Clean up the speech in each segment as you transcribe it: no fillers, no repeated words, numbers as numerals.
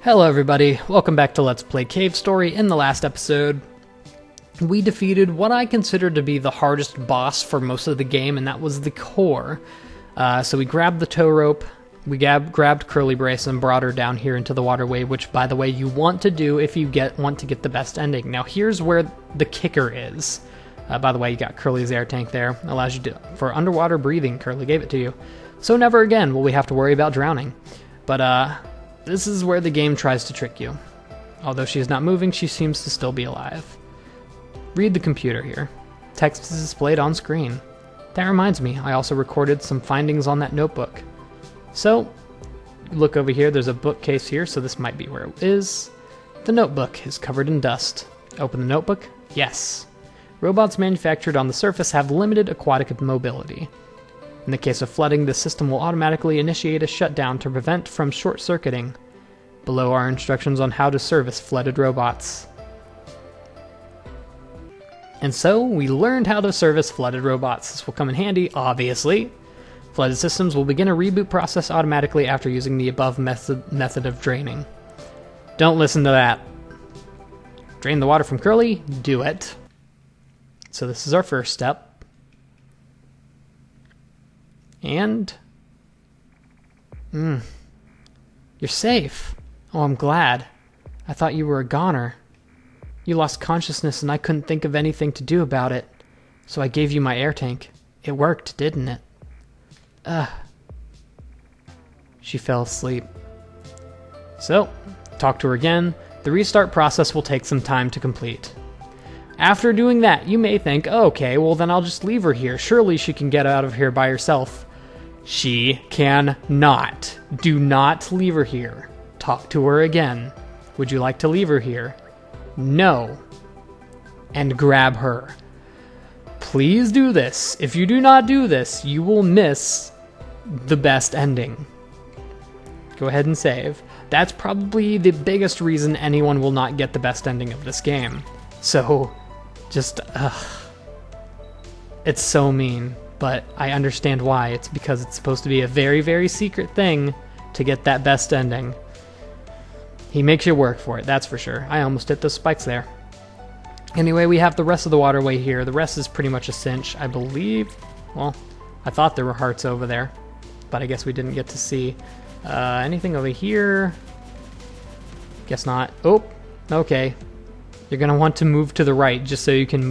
Hello everybody, welcome back to Let's Play Cave Story. In the last episode, we defeated what I consider to be the hardest boss for most of the game, and that was the core. So we grabbed the tow rope, we grabbed Curly Brace and brought her down here into the waterway, which, by the way, you want to do if you want to get the best ending. Now here's where the kicker is. By the way, you got Curly's air tank there, allows you for underwater breathing. Curly gave it to you. So never again will we have to worry about drowning. But this is where the game tries to trick you. Although she is not moving, she seems to still be alive. Read the computer here. Text is displayed on screen. That reminds me, I also recorded some findings on that notebook. So, look over here, there's a bookcase here, so this might be where it is. The notebook is covered in dust. Open the notebook? Yes. Robots manufactured on the surface have limited aquatic mobility. In the case of flooding, the system will automatically initiate a shutdown to prevent from short-circuiting. Below are instructions on how to service flooded robots. And so, we learned how to service flooded robots. This will come in handy, obviously. Flooded systems will begin a reboot process automatically after using the above method of draining. Don't listen to that. Drain the water from Curly? Do it. So this is our first step. And you're safe. Oh, I'm glad. I thought you were a goner. You lost consciousness and I couldn't think of anything to do about it. So I gave you my air tank. It worked, didn't it? She fell asleep. So, talk to her again. The restart process will take some time to complete. After doing that, you may think, okay, well then I'll just leave her here. Surely she can get out of here by herself. She cannot. Do not leave her here. Talk to her again. Would you like to leave her here? No. And grab her. Please do this. If you do not do this, you will miss the best ending. Go ahead and save. That's probably the biggest reason anyone will not get the best ending of this game. So, just, it's so mean. But I understand why. It's because it's supposed to be a very, very secret thing to get that best ending. He makes you work for it, that's for sure. I almost hit those spikes there. Anyway, we have the rest of the waterway here. The rest is pretty much a cinch, I believe. Well, I thought there were hearts over there, but I guess we didn't get to see. Anything over here? Guess not. Oh, okay. You're gonna want to move to the right just so you can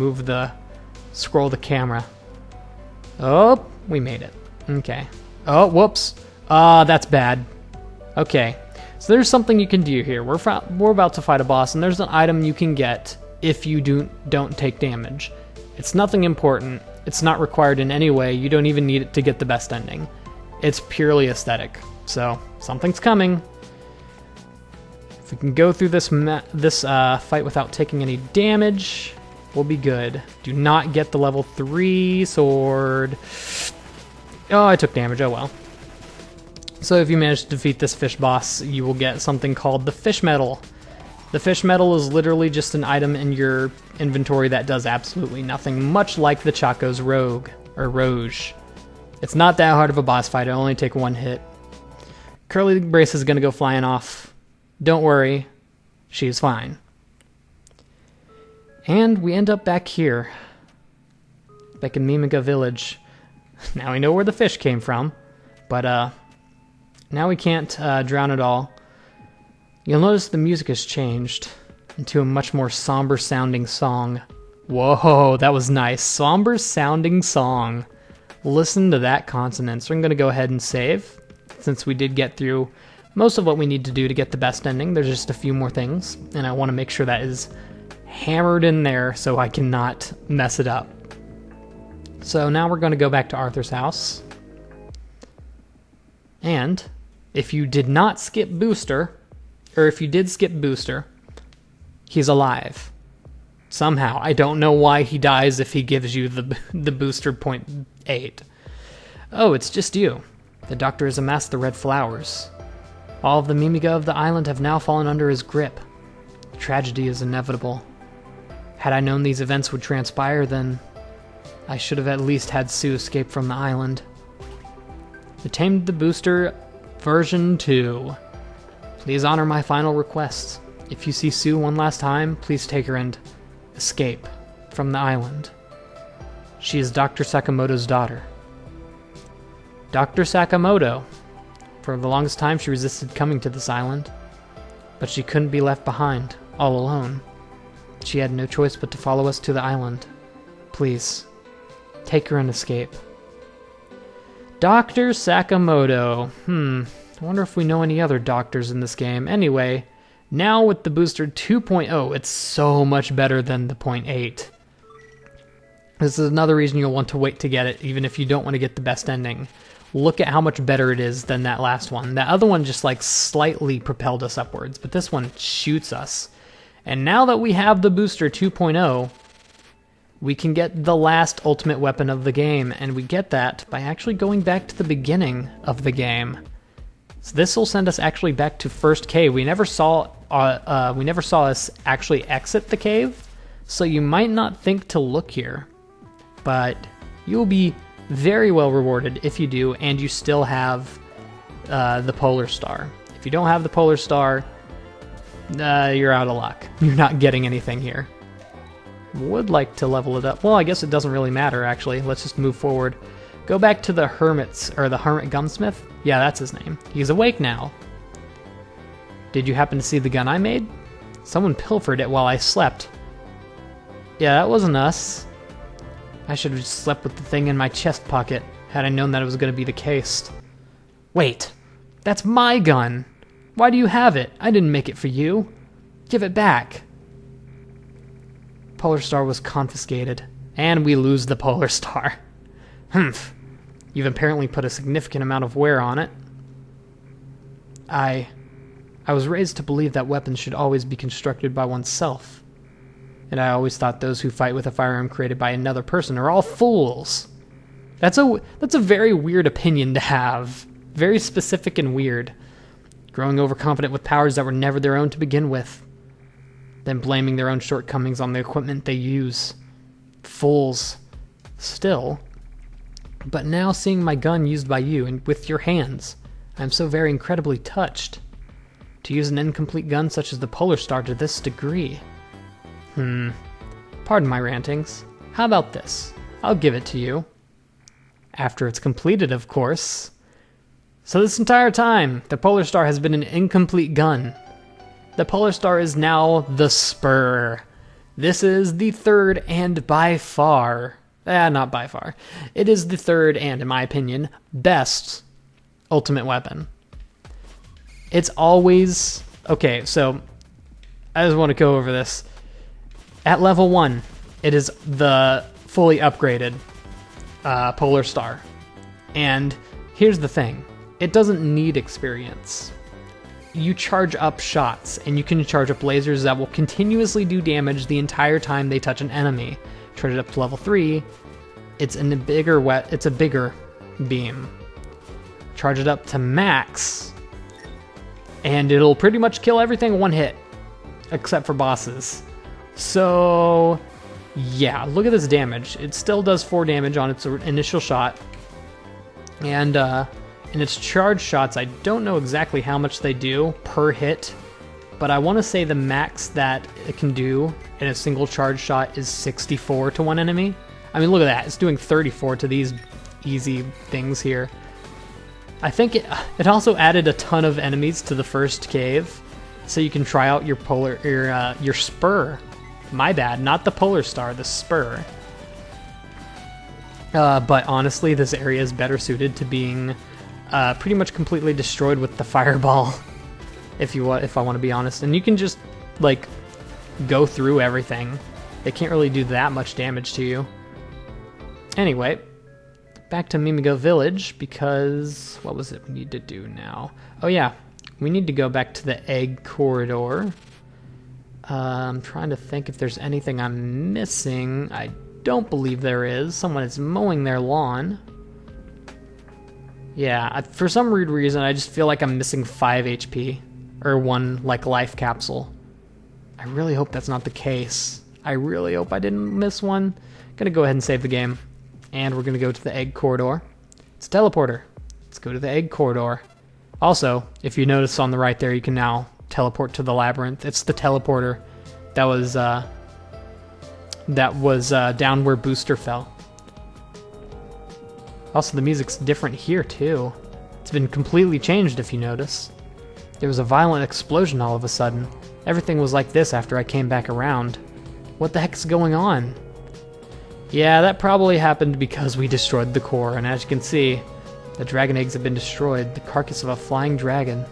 scroll the camera. Oh, we made it. Okay. Oh, whoops. That's bad. Okay. So there's something you can do here. We're about to fight a boss, and there's an item you can get if you don't take damage. It's nothing important. It's not required in any way. You don't even need it to get the best ending. It's purely aesthetic. So, something's coming. If we can go through this fight without taking any damage, we'll be good. Do not get the level 3 sword. Oh, I took damage. Oh well. So if you manage to defeat this fish boss, you will get something called the fish medal. The fish medal is literally just an item in your inventory that does absolutely nothing, much like the Chaco's Rogue, or Roge. It's not that hard of a boss fight, it'll only take one hit. Curly Brace is gonna go flying off. Don't worry, she's fine. And we end up back here. Back in Mimiga Village. Now we know where the fish came from, but now we can't drown at all. You'll notice the music has changed into a much more somber sounding song. Whoa, that was nice. Somber sounding song. Listen to that consonant. So I'm going to go ahead and save, since we did get through most of what we need to do to get the best ending. There's just a few more things, and I want to make sure that is hammered in there so I cannot mess it up. So now we're going to go back to Arthur's house. And if you did not skip Booster, or if you did skip Booster, he's alive. Somehow. I don't know why he dies if he gives you the Booster 0.8. Oh, it's just you. The doctor has amassed the red flowers. All of the Mimiga of the island have now fallen under his grip. Tragedy is inevitable. Had I known these events would transpire, then I should have at least had Sue escape from the island. The Tamed the Booster version 2. Please honor my final request. If you see Sue one last time, please take her and escape from the island. She is Dr. Sakamoto's daughter. Dr. Sakamoto. For the longest time, she resisted coming to this island, but she couldn't be left behind, all alone. She had no choice but to follow us to the island. Please, take her and escape. Dr. Sakamoto. I wonder if we know any other doctors in this game. Anyway, now with the booster 2.0, it's so much better than the 0.8. This is another reason you'll want to wait to get it, even if you don't want to get the best ending. Look at how much better it is than that last one. That other one just like slightly propelled us upwards, but this one shoots us. And now that we have the booster 2.0, we can get the last ultimate weapon of the game, and we get that by actually going back to the beginning of the game. So this will send us actually back to first cave. We never saw us actually exit the cave, so you might not think to look here, but you'll be very well rewarded if you do, and you still have the Polar Star. If you don't have the Polar Star, you're out of luck. You're not getting anything here. Would like to level it up. Well, I guess it doesn't really matter, actually. Let's just move forward. Go back to the Hermit Gunsmith. Yeah, that's his name. He's awake now. Did you happen to see the gun I made? Someone pilfered it while I slept. Yeah, that wasn't us. I should have just slept with the thing in my chest pocket, had I known that it was going to be the case. Wait, that's my gun. Why do you have it? I didn't make it for you. Give it back. Polar Star was confiscated, and we lose the Polar Star. Humph. You've apparently put a significant amount of wear on it. I was raised to believe that weapons should always be constructed by oneself. And I always thought those who fight with a firearm created by another person are all fools. That's a very weird opinion to have. Very specific and weird. Growing overconfident with powers that were never their own to begin with. Then blaming their own shortcomings on the equipment they use. Fools. Still. But now seeing my gun used by you and with your hands, I'm so very incredibly touched. To use an incomplete gun such as the Polar Star to this degree. Pardon my rantings. How about this? I'll give it to you. After it's completed, of course. So this entire time, the Polar Star has been an incomplete gun. The Polar Star is now the Spur. This is the third and by far, not by far, it is the third and, in my opinion, best ultimate weapon. It's always, okay, so I just want to go over this. At level 1, it is the fully upgraded Polar Star. And here's the thing. It doesn't need experience. You charge up shots, and you can charge up lasers that will continuously do damage the entire time they touch an enemy. Charge it up to level 3, it's a bigger beam. Charge it up to max, and it'll pretty much kill everything in one hit, except for bosses. So, yeah, look at this damage. It still does 4 damage on its initial shot, and in its charge shots, I don't know exactly how much they do per hit, but I want to say the max that it can do in a single charge shot is 64 to one enemy. I mean, look at that. It's doing 34 to these easy things here. I think it also added a ton of enemies to the first cave, so you can try out your Spur. My bad, not the Polar Star, the Spur. But honestly, this area is better suited to being pretty much completely destroyed with the fireball, if I want to be honest. And you can just like go through everything. They can't really do that much damage to you. Anyway, back to Mimigo Village, because what was it we need to do now? Oh yeah, we need to go back to the egg corridor. I'm trying to think if there's anything I'm missing. I don't believe there is. Someone is mowing their lawn. Yeah, for some weird reason, I just feel like I'm missing 5 HP, or 1, like, life capsule. I really hope that's not the case. I really hope I didn't miss one. Gonna go ahead and save the game, and we're gonna go to the egg corridor. It's a teleporter. Let's go to the egg corridor. Also, if you notice on the right there, you can now teleport to the labyrinth. It's the teleporter that was down where Booster fell. Also, the music's different here too. It's been completely changed if you notice. There was a violent explosion all of a sudden. Everything was like this after I came back around. What the heck's going on? Yeah, that probably happened because we destroyed the core, and as you can see, the dragon eggs have been destroyed. The carcass of a flying dragon.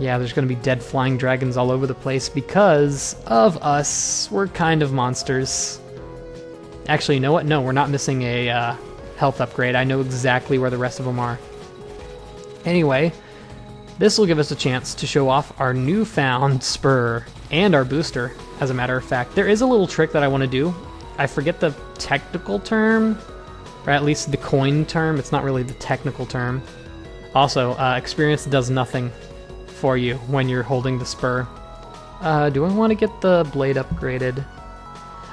Yeah, there's going to be dead flying dragons all over the place because of us. We're kind of monsters. Actually, you know what? No, we're not missing a health upgrade. I know exactly where the rest of them are. Anyway, this will give us a chance to show off our newfound Spur and our booster, as a matter of fact. There is a little trick that I want to do. I forget the technical term, or at least the coin term. It's not really the technical term. Also, experience does nothing for you when you're holding the Spur. Do I want to get the blade upgraded?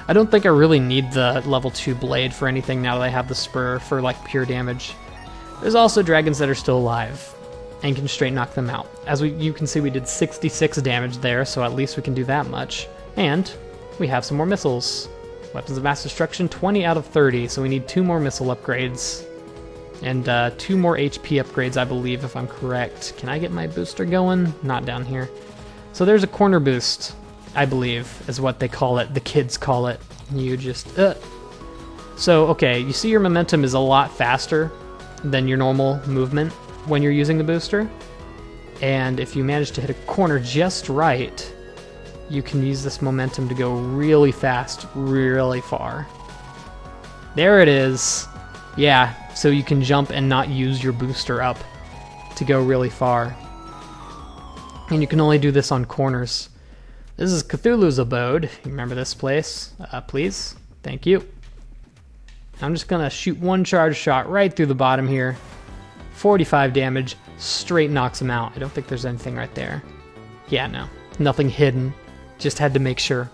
I don't think I really need the level 2 blade for anything now that I have the Spur for like pure damage. There's also dragons that are still alive and can straight knock them out. As you can see, we did 66 damage there, so at least we can do that much. And we have some more missiles. Weapons of mass destruction, 20 out of 30, so we need 2 more missile upgrades. And 2 more HP upgrades, I believe, if I'm correct. Can I get my booster going? Not down here. So there's a corner boost, I believe, is what they call it. The kids call it. You just... So, okay, you see your momentum is a lot faster than your normal movement when you're using the booster. And if you manage to hit a corner just right, you can use this momentum to go really fast, really far. There it is. Yeah, so you can jump and not use your booster up to go really far. And you can only do this on corners. This is Cthulhu's abode. You remember this place? Please? Thank you. I'm just gonna shoot one charge shot right through the bottom here. 45 damage, straight knocks him out. I don't think there's anything right there. Yeah, no. Nothing hidden. Just had to make sure.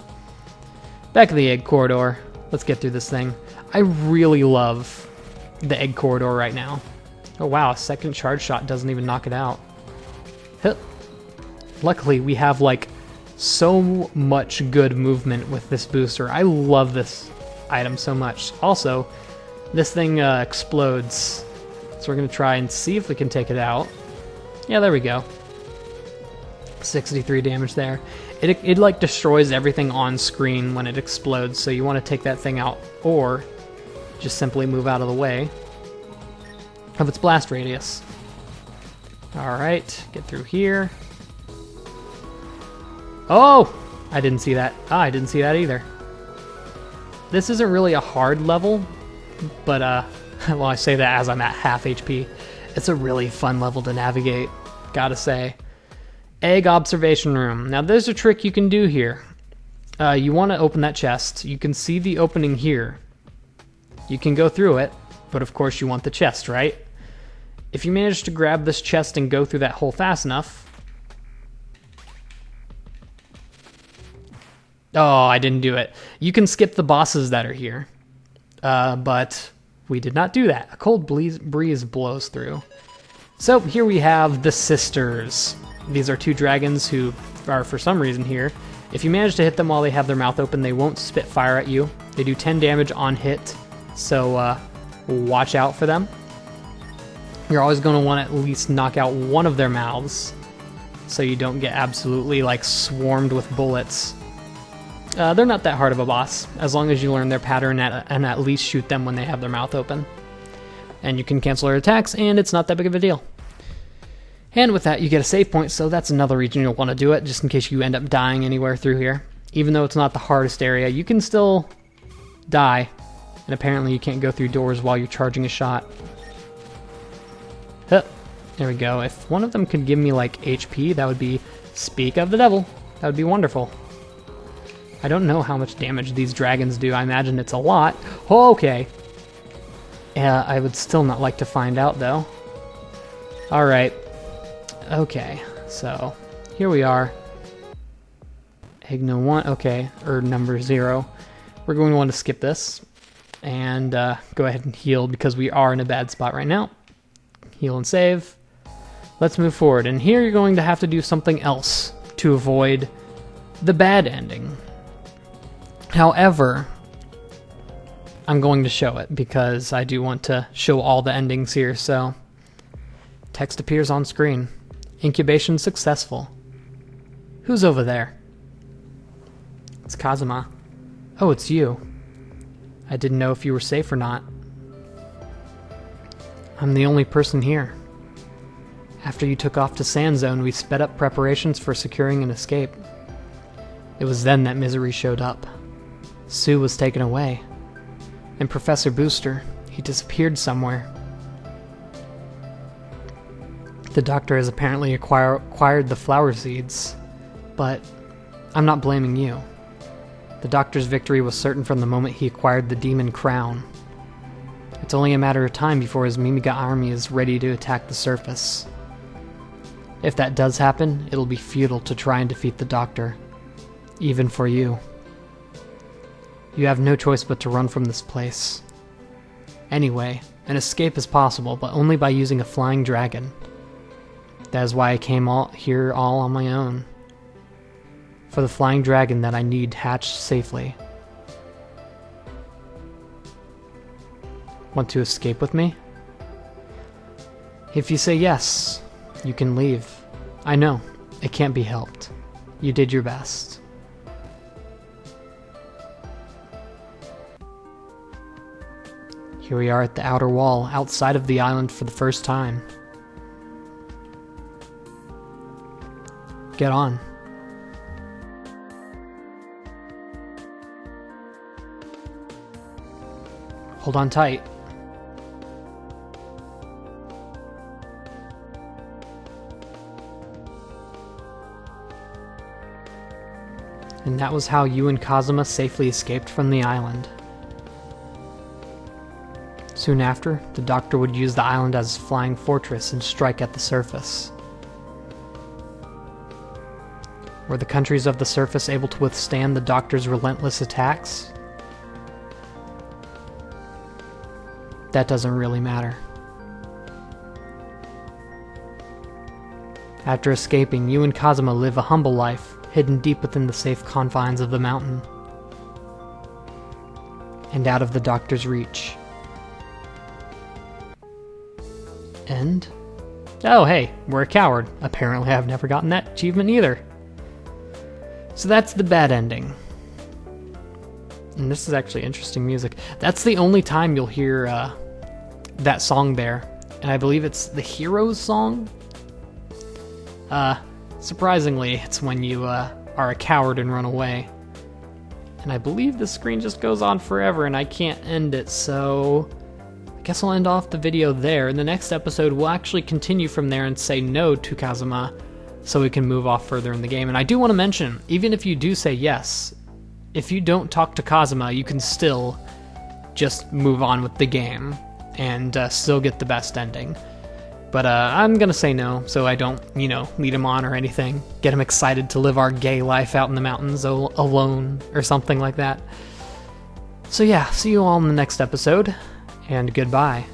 Back of the egg corridor. Let's get through this thing. I really love the egg corridor right now. Oh wow, a second charge shot doesn't even knock it out. Hit. Luckily, we have like so much good movement with this booster. I love this item so much. Also, this thing explodes. So we're going to try and see if we can take it out. Yeah, there we go. 63 damage there. It like destroys everything on screen when it explodes, so you want to take that thing out, or just simply move out of the way of its blast radius. Alright, get through here. Oh! I didn't see that. Ah, I didn't see that either. This isn't really a hard level, but well, I say that as I'm at half HP. It's a really fun level to navigate, gotta say. Egg observation room. Now there's a trick you can do here. You want to open that chest. You can see the opening here. You can go through it, but of course you want the chest, right? If you manage to grab this chest and go through that hole fast enough... Oh, I didn't do it. You can skip the bosses that are here. But we did not do that. A cold breeze blows through. So here we have the Sisters. These are 2 dragons who are, for some reason, here. If you manage to hit them while they have their mouth open, they won't spit fire at you. They do 10 damage on hit, so watch out for them. You're always going to want to at least knock out one of their mouths, so you don't get absolutely like swarmed with bullets. They're not that hard of a boss, as long as you learn their pattern and at least shoot them when they have their mouth open. And you can cancel their attacks, and it's not that big of a deal. And with that, you get a save point, so that's another reason you'll want to do it, just in case you end up dying anywhere through here. Even though it's not the hardest area, you can still die. And apparently you can't go through doors while you're charging a shot. Huh. There we go. If one of them could give me, like, HP, that would be... Speak of the devil. That would be wonderful. I don't know how much damage these dragons do. I imagine it's a lot. Oh, okay. Yeah, I would still not like to find out, though. Alright. Okay, so here we are. Egno 1, okay, or number 0. We're going to want to skip this and go ahead and heal because we are in a bad spot right now. Heal and save. let's move forward. And here you're going to have to do something else to avoid the bad ending. However, I'm going to show it because I do want to show all the endings here, so text appears on screen. Incubation successful. Who's over there? It's Kazuma. Oh, it's you. I didn't know if you were safe or not. I'm the only person here. After you took off to Sand Zone, we sped up preparations for securing an escape. It was then that misery showed up. Sue was taken away. And Professor Booster, he disappeared somewhere. The doctor has apparently acquired the flower seeds, but I'm not blaming you. The doctor's victory was certain from the moment he acquired the demon crown. It's only a matter of time before his Mimiga army is ready to attack the surface. If that does happen, it'll be futile to try and defeat the doctor, even for you. You have no choice but to run from this place. Anyway, an escape is possible, but only by using a flying dragon. That is why I came here all on my own. For the flying dragon that I need hatched safely. Want to escape with me? If you say yes, you can leave. I know, it can't be helped. You did your best. Here we are at the outer wall, outside of the island for the first time. Get on. Hold on tight. And that was how you and Kazuma safely escaped from the island. Soon after, the doctor would use the island as a flying fortress and strike at the surface. Were the countries of the surface able to withstand the doctor's relentless attacks? That doesn't really matter. After escaping, you and Kazuma live a humble life, hidden deep within the safe confines of the mountain, and out of the doctor's reach. End? Oh hey, we're a coward. Apparently I've never gotten that achievement either. So that's the bad ending. And this is actually interesting music. That's the only time you'll hear that song there. And I believe it's the Heroes song. Surprisingly, it's when you are a coward and run away. And I believe the screen just goes on forever and I can't end it, so I guess I'll end off the video there. In the next episode, we'll actually continue from there and say no to Kazuma so we can move off further in the game. And I do want to mention, even if you do say yes, if you don't talk to Kazuma, you can still just move on with the game and still get the best ending. But I'm gonna say no, so I don't, lead him on or anything. Get him excited to live our gay life out in the mountains alone or something like that. So yeah, see you all in the next episode, and goodbye.